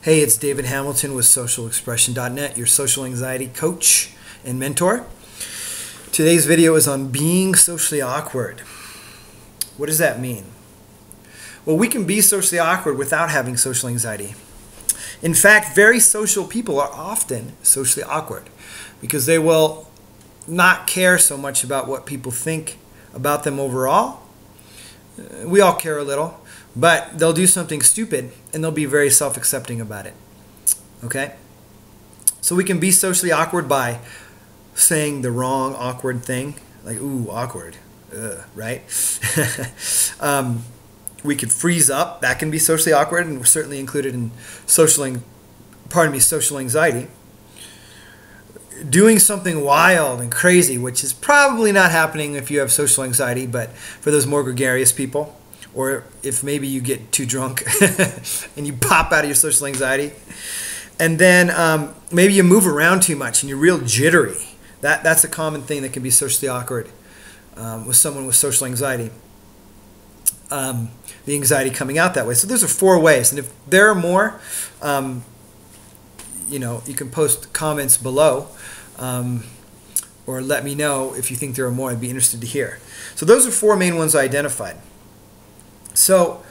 Hey, it's David Hamilton with socialexpression.net, your social anxiety coach and mentor. Today's video is on being socially awkward. What does that mean? Well, we can be socially awkward without having social anxiety. In fact, very social people are often socially awkward because they will not care so much about what people think about them overall. We all care a little, but they'll do something stupid and they'll be very self-accepting about it. Okay? So we can be socially awkward by saying the wrong awkward thing, like, ooh, awkward, right? We could freeze up. That can be socially awkward, and we're certainly included in social anxiety. Doing something wild and crazy, which is probably not happening if you have social anxiety, but for those more gregarious people, or if maybe you get too drunk and you pop out of your social anxiety. And then maybe you move around too much and you're real jittery. That's a common thing that can be socially awkward with someone with social anxiety. The anxiety coming out that way. So those are 4 ways. And if there are more, you can post comments below or let me know if you think there are more. I'd be interested to hear. So those are 4 main ones I identified. So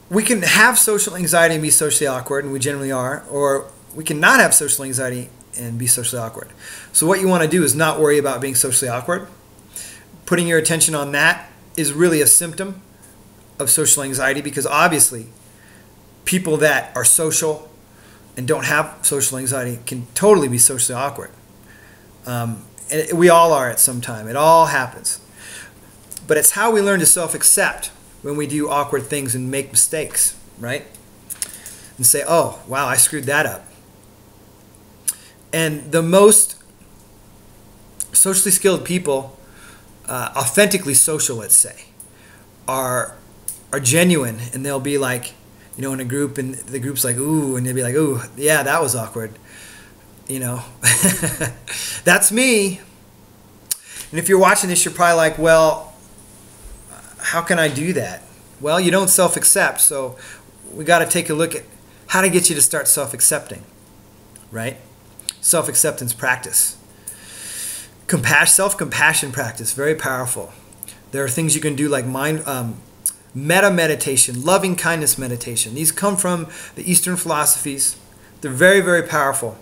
we can have social anxiety and be socially awkward, and we generally are, or we can not have social anxiety and be socially awkward. So what you want to do is not worry about being socially awkward. Putting your attention on that is really a symptom of social anxiety, because obviously people that are social and don't have social anxiety can totally be socially awkward. And we all are at some time. It all happens. But it's how we learn to self-accept when we do awkward things and make mistakes, right? And say, oh, wow, I screwed that up. And the most socially skilled people, authentically social, let's say, are genuine, and they'll be like, in a group, and the group's like, ooh, and they'll be like, ooh, yeah, that was awkward. That's me. And if you're watching this, you're probably like, well, how can I do that? Well, you don't self-accept, so we got to take a look at how to get you to start self-accepting, right? Self-acceptance practice. Self-compassion practice, very powerful. There are things you can do like meta meditation, loving kindness meditation. These come from the Eastern philosophies. They're very, very powerful.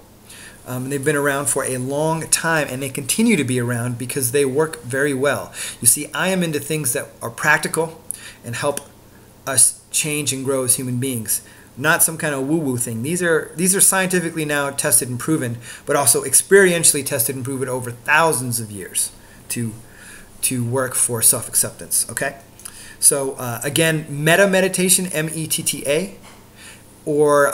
They've been around for a long time, and they continue to be around because they work very well. You see, I am into things that are practical and help us change and grow as human beings, not some kind of woo-woo thing. These are scientifically now tested and proven, but also experientially tested and proven over thousands of years to work for self-acceptance. Okay, so again, meta meditation, METTA. Or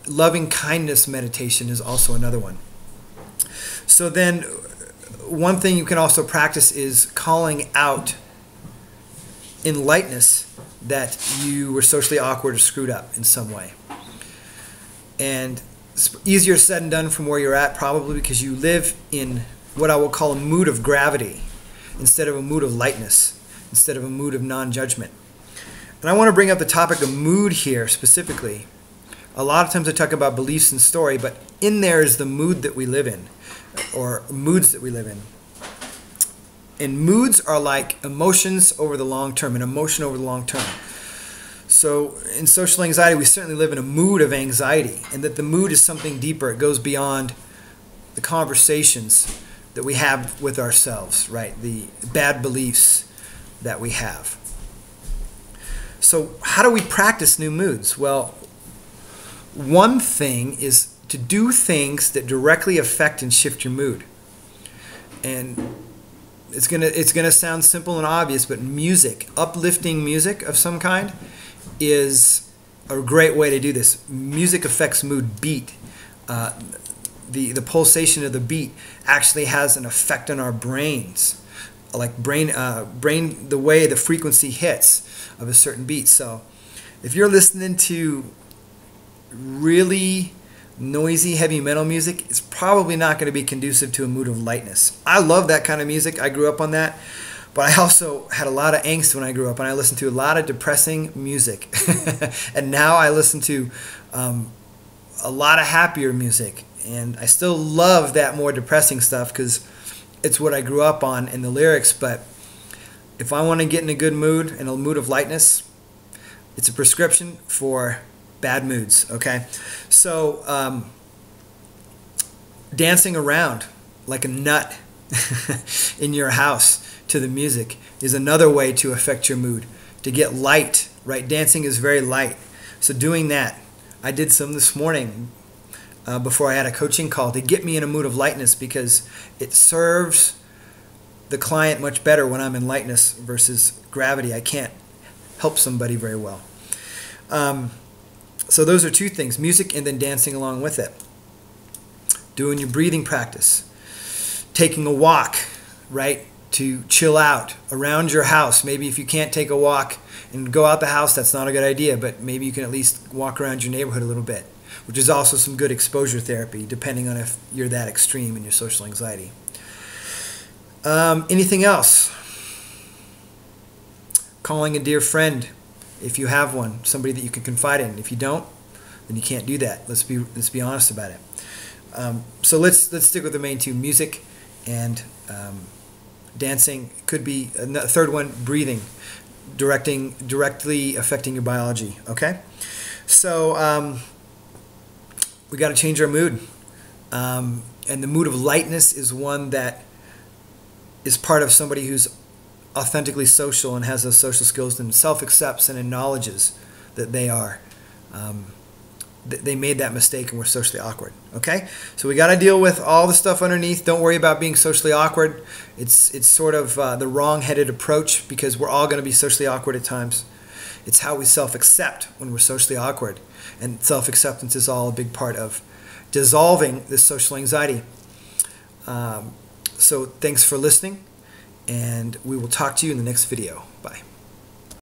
loving kindness meditation is also another one. So then one thing you can also practice is calling out in lightness that you were socially awkward or screwed up in some way. And it's easier said than done from where you're at, probably because you live in what I will call a mood of gravity instead of a mood of lightness, instead of a mood of non-judgment. And I want to bring up the topic of mood here specifically. A lot of times I talk about beliefs and story, but in there is the mood that we live in, or moods that we live in. And moods are like emotions over the long term, an emotion over the long term. So in social anxiety, we certainly live in a mood of anxiety, and that the mood is something deeper. It goes beyond the conversations that we have with ourselves, right? The bad beliefs that we have. So how do we practice new moods? Well, one thing is to do things that directly affect and shift your mood. And it's gonna sound simple and obvious, but music, uplifting music of some kind, is a great way to do this. Music affects mood. Beat, the pulsation of the beat actually has an effect on our brains, like brain, the way the frequency hits of a certain beat. So if you're listening to really noisy heavy metal music, it's probably not going to be conducive to a mood of lightness. I love that kind of music. I grew up on that. But I also had a lot of angst when I grew up, and I listened to a lot of depressing music. And now I listen to a lot of happier music. And I still love that more depressing stuff because it's what I grew up on in the lyrics. But if I want to get in a good mood, in a mood of lightness, it's a prescription for bad moods, okay? So dancing around like a nut in your house to the music is another way to affect your mood, to get light, right? Dancing is very light. So doing that, I did some this morning before I had a coaching call to get me in a mood of lightness, because it serves the client much better when I'm in lightness versus gravity. I can't help somebody very well. So those are two things, music and then dancing along with it. Doing your breathing practice. Taking a walk, right, to chill out around your house. Maybe if you can't take a walk and go out the house, that's not a good idea, but maybe you can at least walk around your neighborhood a little bit, which is also some good exposure therapy, depending on if you're that extreme in your social anxiety. Anything else? Calling a dear friend, if you have one, somebody that you can confide in. If you don't, then you can't do that. Let's be honest about it. So let's stick with the main two: music and dancing. Could be a third one, breathing, directly affecting your biology. Okay, so we got to change our mood, and the mood of lightness is one that is part of somebody who's authentically social and has those social skills and self-accepts and acknowledges that they are. They made that mistake and were socially awkward. Okay, so we got to deal with all the stuff underneath. Don't worry about being socially awkward. It's sort of the wrong-headed approach, because we're all going to be socially awkward at times. It's how we self-accept when we're socially awkward, and self-acceptance is all a big part of dissolving this social anxiety. So thanks for listening, and we will talk to you in the next video. Bye.